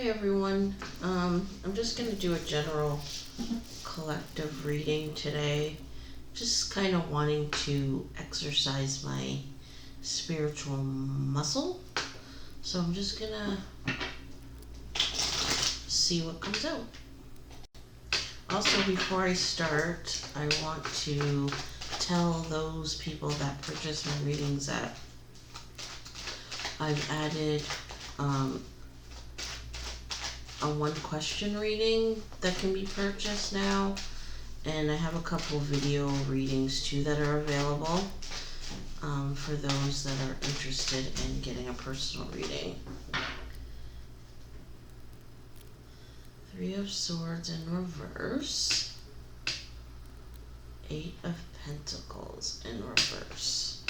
Hi everyone. I'm just going to do a general collective reading today. Just kind of wanting to exercise my spiritual muscle. So I'm just going to see what comes out. Also, before I start, I want to tell those people that purchase my readings that I've added a one question reading that can be purchased now, and I have a couple video readings too that are available for those that are interested in getting a personal reading. Three of Swords in reverse, Eight of Pentacles in reverse.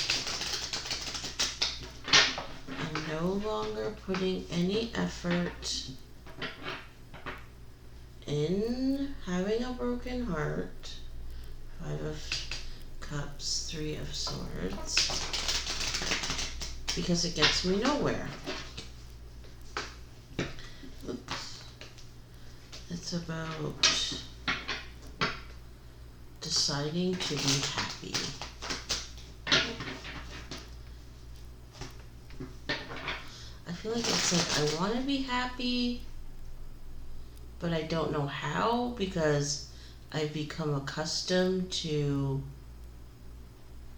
I'm no longer putting any effort in having a broken heart. Five of Cups, Three of Swords, because it gets me nowhere. Oops. It's about deciding to be happy. I feel like it's like I want to be happy, but I don't know how, because I've become accustomed to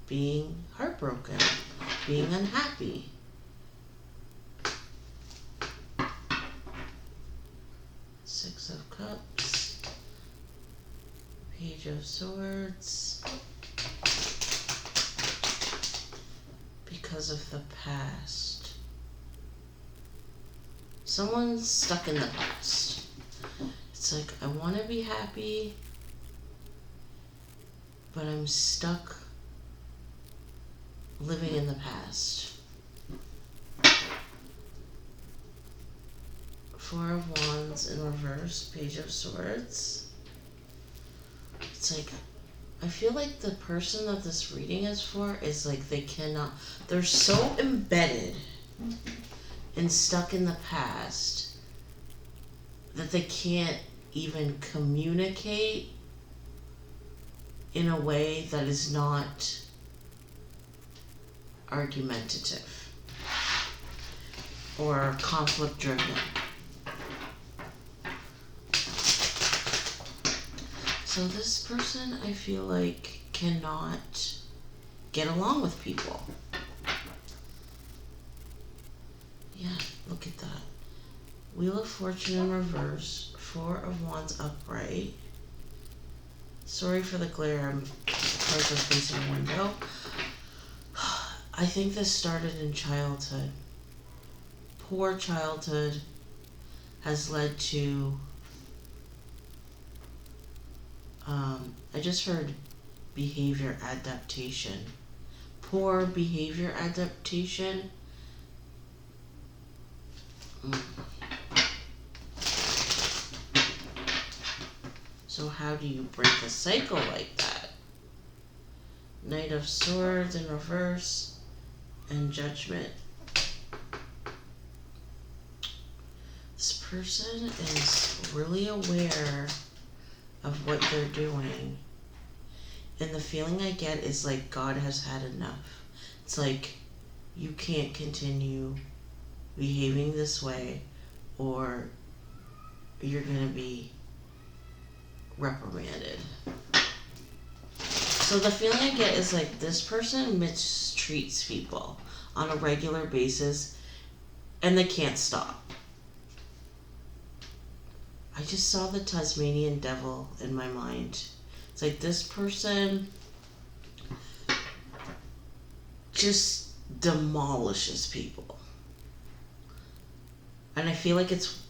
being heartbroken, being unhappy. Six of Cups, Page of Swords, because of the past. Someone's stuck in the past. It's like, I want to be happy, but I'm stuck living in the past. Four of Wands in reverse, Page of Swords. It's like, I feel like the person that this reading is for is like they're so embedded and stuck in the past that they can't even communicate in a way that is not argumentative or conflict driven. So this person, I feel like, cannot get along with people. Yeah, look at that. Wheel of Fortune in reverse, Four of Wands upright. Sorry for the glare, I'm facing a window. I think this started in childhood. Poor childhood has led to, I just heard behavior adaptation. Poor behavior adaptation. So how do you break a cycle like that? Knight of Swords in reverse and Judgment. This person is really aware of what they're doing. And the feeling I get is like God has had enough. It's like, you can't continue behaving this way or you're going to be reprimanded. So the feeling I get is like this person mistreats people on a regular basis and they can't stop. I just saw the Tasmanian devil in my mind. It's like this person just demolishes people. And I feel like it's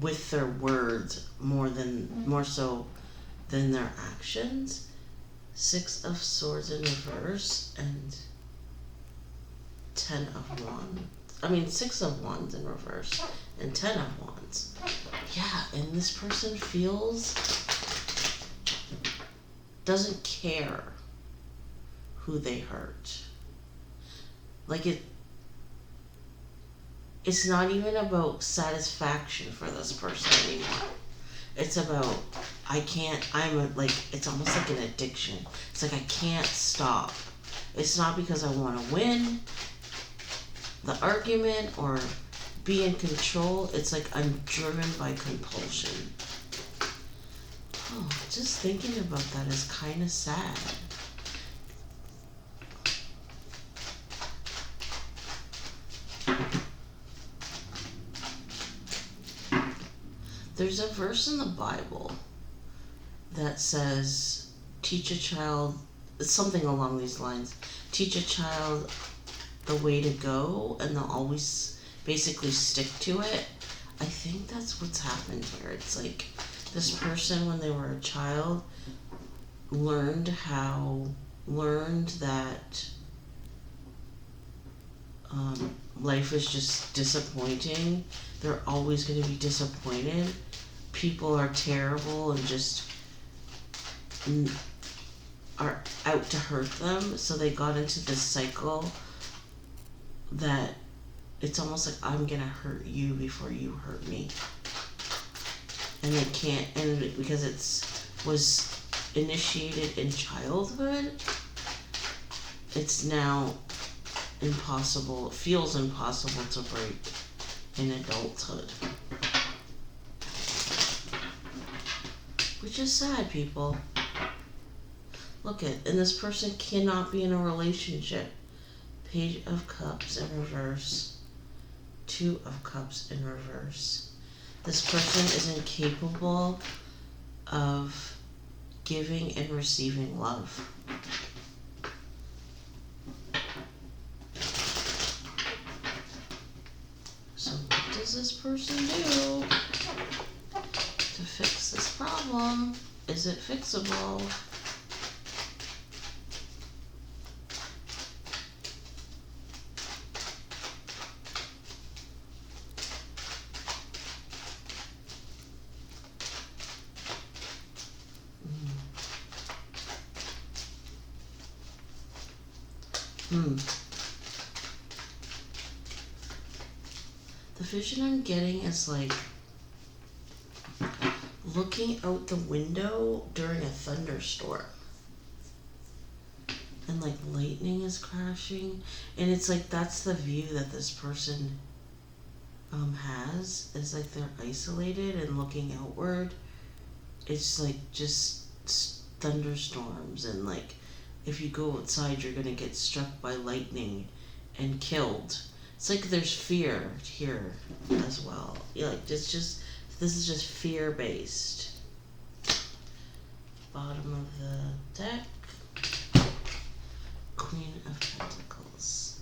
with their words more so than their actions. Six of Swords in reverse and Six of Wands in reverse and Ten of Wands. Yeah, and this person doesn't care who they hurt. Like it's not even about satisfaction for this person anymore. It's about, it's almost like an addiction. It's like I can't stop. It's not because I want to win the argument or be in control. It's like I'm driven by compulsion. Oh, just thinking about that is kind of sad. There's a verse in the Bible that says, teach a child, something along these lines, teach a child the way to go and they'll always basically stick to it. I think that's what's happened here. It's like this person, when they were a child, learned that life is just disappointing. They're always going to be disappointed. People are terrible and just are out to hurt them. So they got into this cycle that it's almost like I'm going to hurt you before you hurt me. And they can't, and because was initiated in childhood, it's now impossible, it feels impossible to break in adulthood. Which is sad, people. Look and this person cannot be in a relationship. Page of Cups in reverse. Two of Cups in reverse. This person is incapable of giving and receiving love. So what does this person do to fix this problem? Is it fixable? The vision I'm getting is like looking out the window during a thunderstorm. And like lightning is crashing. And it's like that's the view that this person has. Is like they're isolated and looking outward. It's like just thunderstorms and like if you go outside you're gonna get struck by lightning and killed. It's like there's fear here as well. Like this is just fear based. Bottom of the deck. Queen of Pentacles.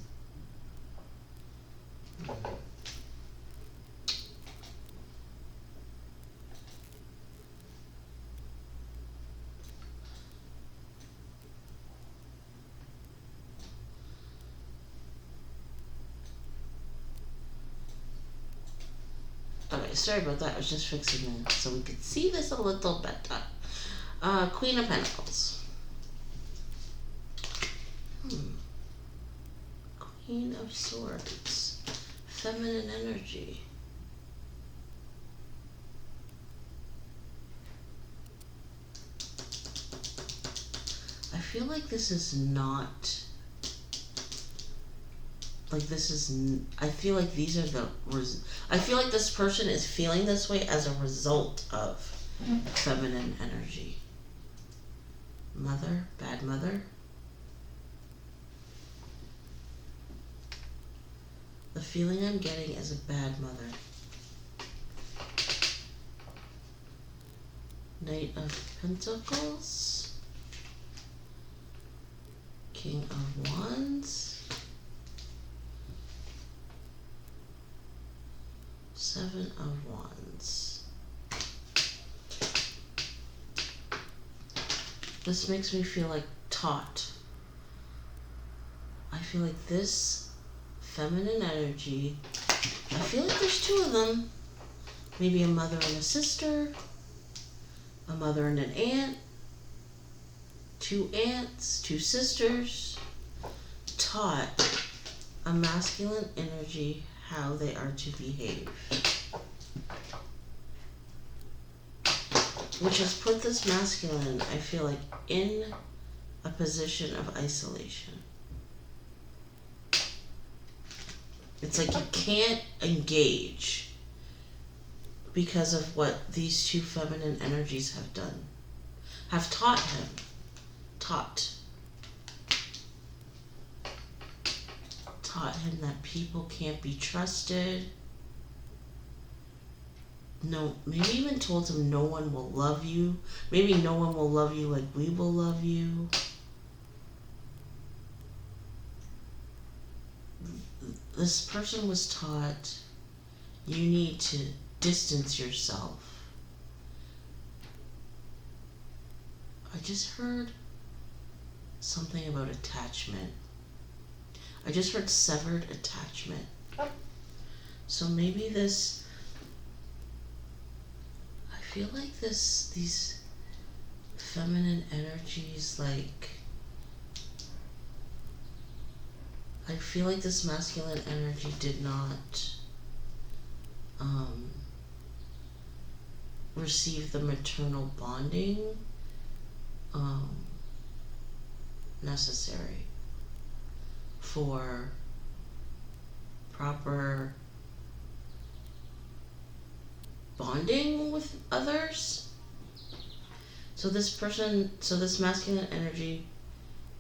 Okay, sorry about that. I was just fixing it so we could see this a little better. Queen of Pentacles. Queen of Swords. Feminine energy. I feel like this is not... I feel like these are I feel like this person is feeling this way as a result of feminine energy. Mother, bad mother. The feeling I'm getting is a bad mother. Knight of Pentacles. King of Wands. Seven of Wands. This makes me feel like taught. I feel like this feminine energy, I feel like there's two of them. Maybe a mother and a sister, a mother and an aunt, two aunts, two sisters, taught a masculine energy how they are to behave, which has put this masculine, I feel like, in a position of isolation. It's like you can't engage because of what these two feminine energies have done, have taught him. Taught him that people can't be trusted. No, maybe even told him no one will love you. Maybe no one will love you like we will love you. This person was taught you need to distance yourself. I just heard something about attachment. I just heard severed attachment. So maybe this, I feel like these feminine energies, like, I feel like this masculine energy did not receive the maternal bonding necessary for proper bonding with others. So this masculine energy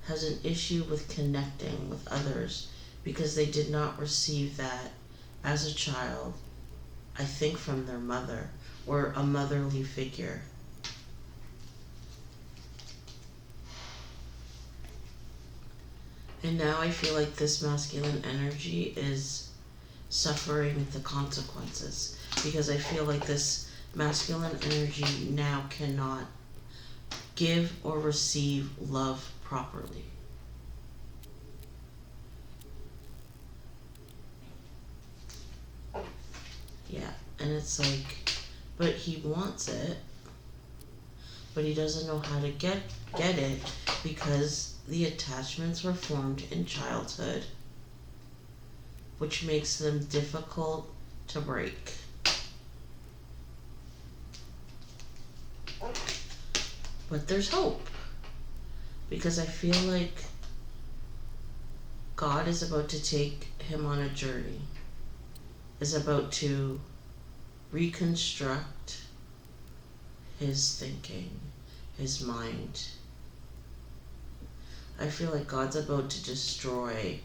has an issue with connecting with others because they did not receive that as a child, I think from their mother or a motherly figure. And now I feel like this masculine energy is suffering the consequences because I feel like this masculine energy now cannot give or receive love properly. Yeah, and it's like, but he wants it, but he doesn't know how to get it because the attachments were formed in childhood, which makes them difficult to break. But there's hope, because I feel like God is about to take him on a journey, is about to reconstruct his thinking, his mind. I feel like God's about to destroy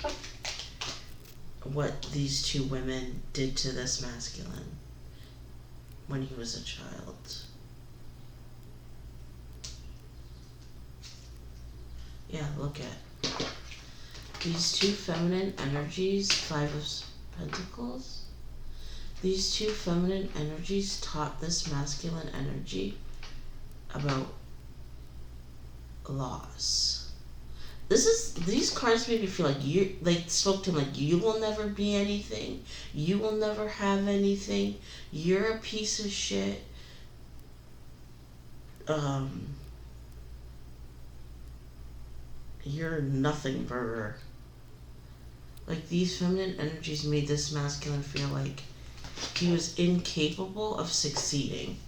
what these two women did to this masculine when he was a child. Yeah, look at these two feminine energies, Five of Pentacles. These two feminine energies taught this masculine energy about loss. These cards make me feel like they spoke to him like, you will never be anything. You will never have anything. You're a piece of shit. You're nothing burger. Like, these feminine energies made this masculine feel like he was incapable of succeeding.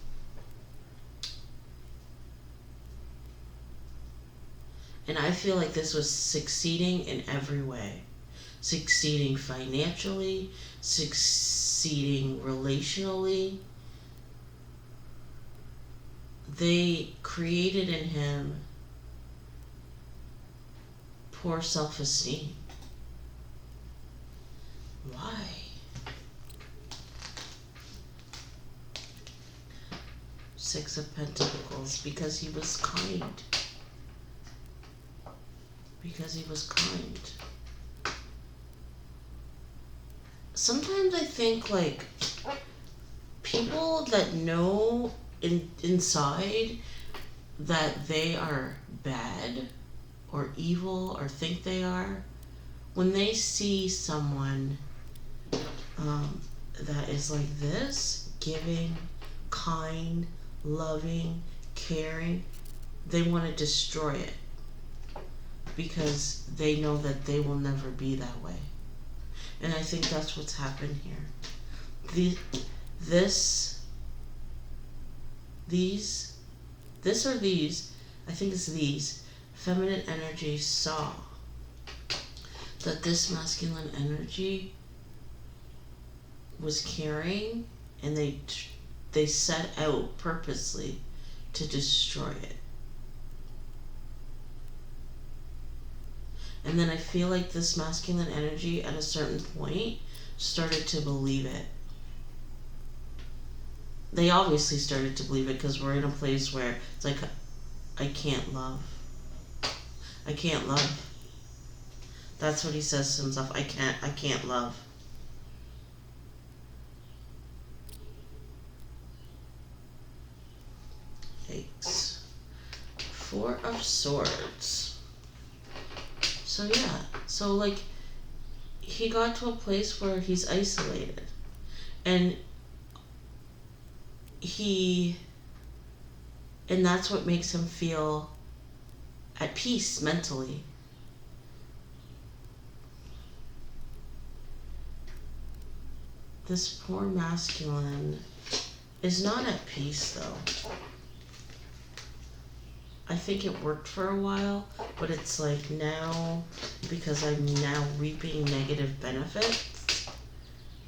And I feel like this was succeeding in every way. Succeeding financially, succeeding relationally. They created in him poor self-esteem. Why? Six of Pentacles, because he was kind. Because he was kind. Sometimes I think, like, people that know inside that they are bad or evil or think they are, when they see someone that is like this, giving, kind, loving, caring, they want to destroy it because they know that they will never be that way. And I think that's what's happened here. These I think it's these feminine energies saw that this masculine energy was carrying, and they set out purposely to destroy it. And then I feel like this masculine energy at a certain point started to believe it. They obviously started to believe it because we're in a place where it's like, I can't love. I can't love. That's what he says to himself. I can't love. Yikes. Four of Swords. So yeah, so like he got to a place where he's isolated, and that's what makes him feel at peace mentally. This poor masculine is not at peace though. I think it worked for a while, but it's like now, because I'm now reaping negative benefits,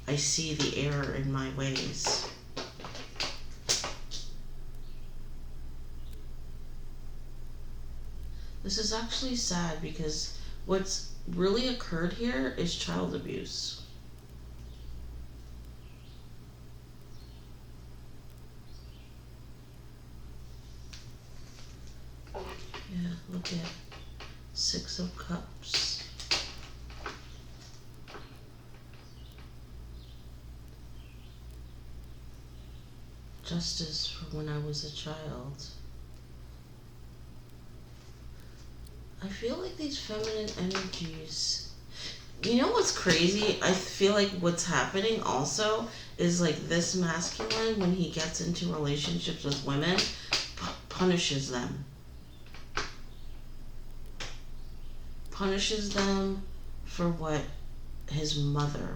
I see the error in my ways. This is actually sad because what's really occurred here is child abuse. Yeah, look at Six of Cups. Justice for when I was a child. I feel like these feminine energies, you know what's crazy? I feel like what's happening also is like this masculine, when he gets into relationships with women, punishes them. Punishes them for what his mother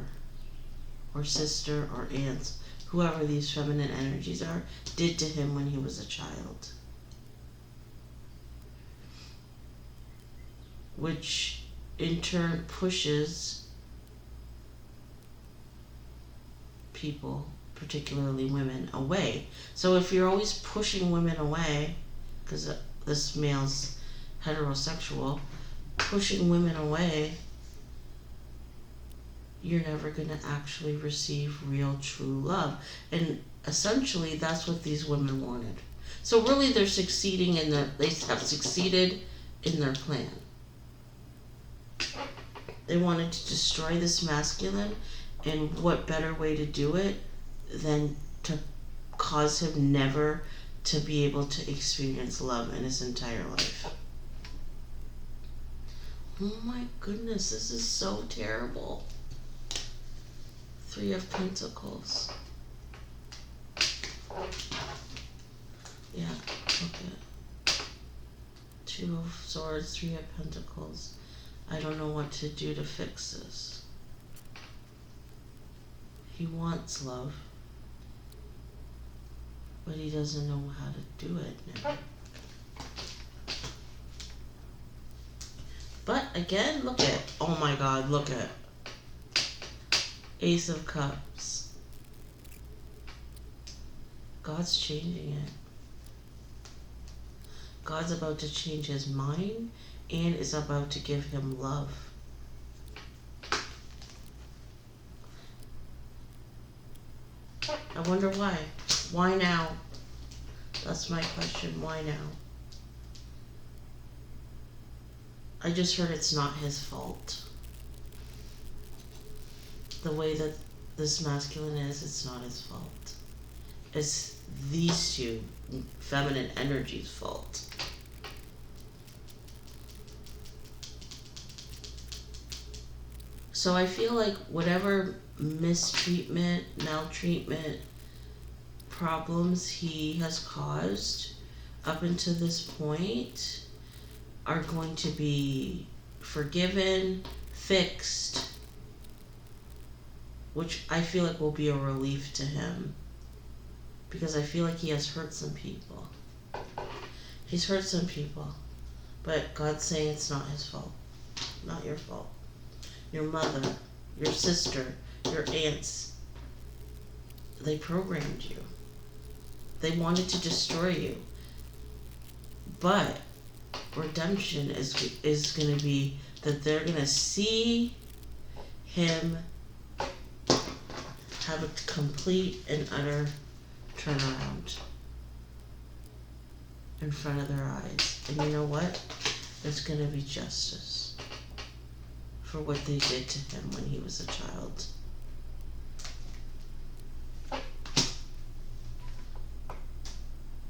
or sister or aunts, whoever these feminine energies are, did to him when he was a child. Which in turn pushes people, particularly women, away. So if you're always pushing women away, because this male's heterosexual, pushing women away, you're never going to actually receive real, true love. And essentially, that's what these women wanted. So really, they're succeeding they have succeeded in their plan. They wanted to destroy this masculine, and what better way to do it than to cause him never to be able to experience love in his entire life. Oh my goodness, this is so terrible. Three of Pentacles. Yeah, okay. Two of Swords, Three of Pentacles. I don't know what to do to fix this. He wants love, but he doesn't know how to do it now. But again, look at, oh my God, look at Ace of Cups. God's changing it. God's about to change his mind and is about to give him love. I wonder why. Why now? That's my question. Why now? I just heard it's not his fault. The way that this masculine is, it's not his fault. It's these two feminine energies' fault. So I feel like whatever mistreatment, maltreatment, problems he has caused up until this point are going to be forgiven, fixed, which I feel like will be a relief to him, because I feel like he has hurt some people. He's hurt some people, but God's saying it's not his fault, not your fault. Your mother, your sister, your aunts, they programmed you. They wanted to destroy you. But redemption is going to be that they're going to see him have a complete and utter turnaround in front of their eyes. And you know what? There's going to be justice for what they did to him when he was a child.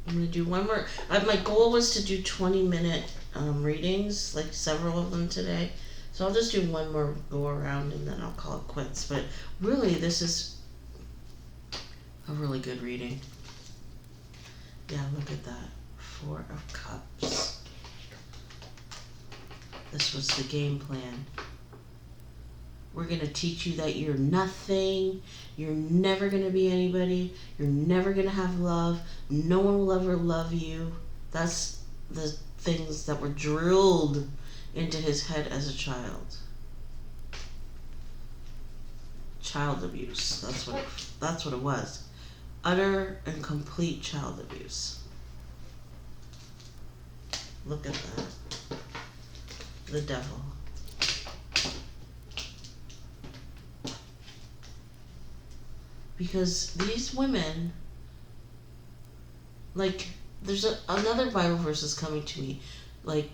I'm going to do one more. My goal was to do 20-minute readings, like several of them today. So I'll just do one more go around and then I'll call it quits. But really, this is a really good reading. Yeah, look at that. 4 of Cups. This was the game plan. We're going to teach you that you're nothing. You're never going to be anybody. You're never going to have love. No one will ever love you. That's the things that were drilled into his head as a child. Child abuse. That's what it was. Utter and complete child abuse. Look at that. The devil. Because these women, like, there's another Bible verse is coming to me. Like,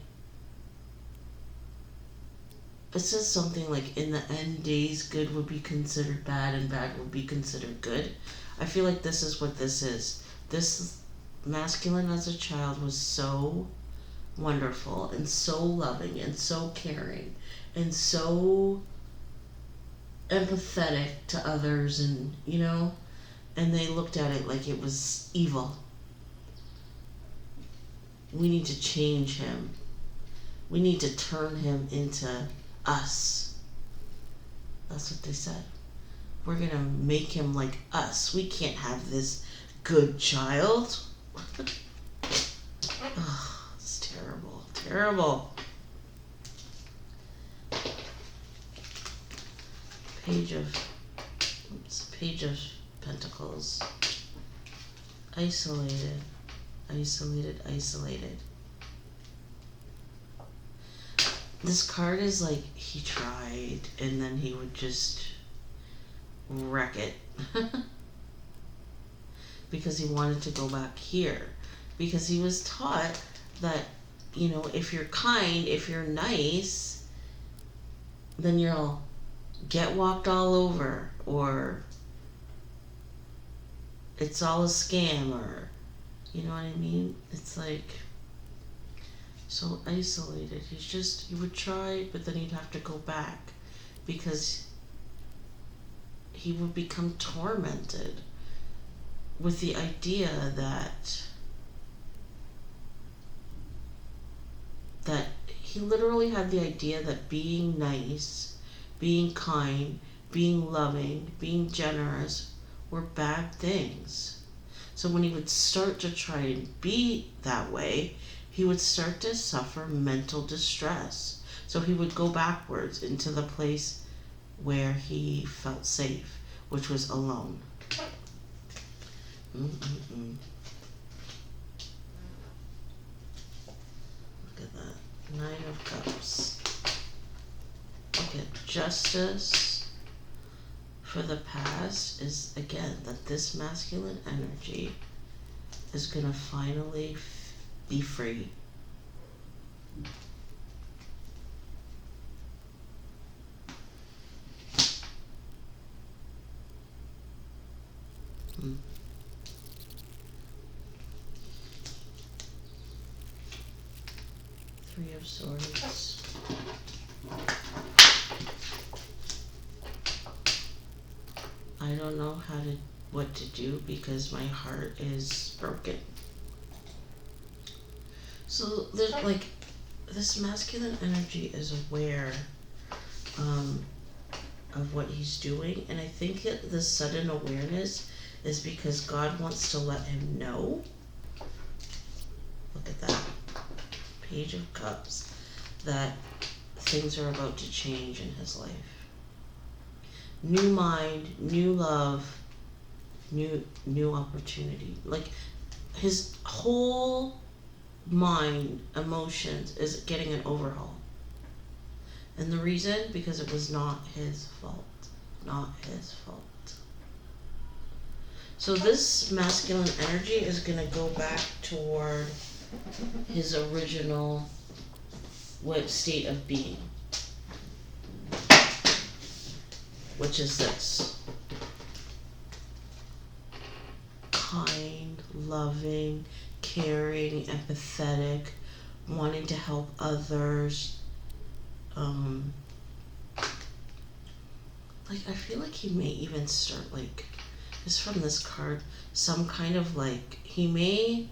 it says something like, in the end days, good would be considered bad and bad would be considered good. I feel like this is what this is. This masculine as a child was so wonderful and so loving and so caring and so empathetic to others, and and they looked at it like it was evil. We need to change him. We need to turn him into us. That's what they said. We're gonna make him like us. We can't have this good child. Oh, it's terrible. Terrible. Page of Pentacles. Isolated. Isolated. Isolated. This card is like, he tried and then he would just wreck it. Because he wanted to go back here. Because he was taught that, if you're kind, if you're nice, then you'll get walked all over, or it's all a scam, or you know what I mean? It's like so isolated. He would try, but then he'd have to go back because he would become tormented with the idea that he literally had the idea that being nice, being kind, being loving, being generous were bad things. So when he would start to try and be that way, he would start to suffer mental distress. So he would go backwards into the place where he felt safe, which was alone. Look at that. 9 of Cups. Look at justice for the past is, again, that this masculine energy is going to finally be free. Three of Swords. I don't know what to do because my heart is broken. So there's like this masculine energy is aware of what he's doing. And I think that the sudden awareness is because God wants to let him know. Look at that. Page of Cups. That things are about to change in his life. New mind, new love, new opportunity. Like his whole mind, emotions is getting an overhaul. And the reason, because it was not his fault. Not his fault. So this masculine energy is going to go back toward his original state of being, which is this: kind, loving, caring, empathetic, wanting to help others. Like I feel like he may even start, like, just from this card, some kind of, like, he may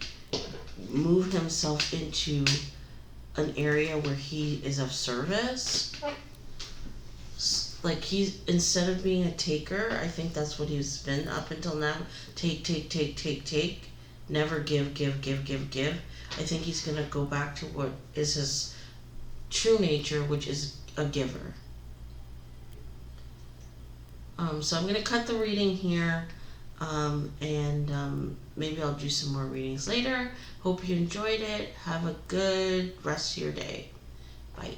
move himself into an area where he is of service. Like he's, instead of being a taker, I think that's what he's been up until now. Take, never give. I think he's gonna go back to what is his true nature, which is a giver. So I'm gonna cut the reading here, and maybe I'll do some more readings later. Hope you enjoyed it. Have a good rest of your day. Bye.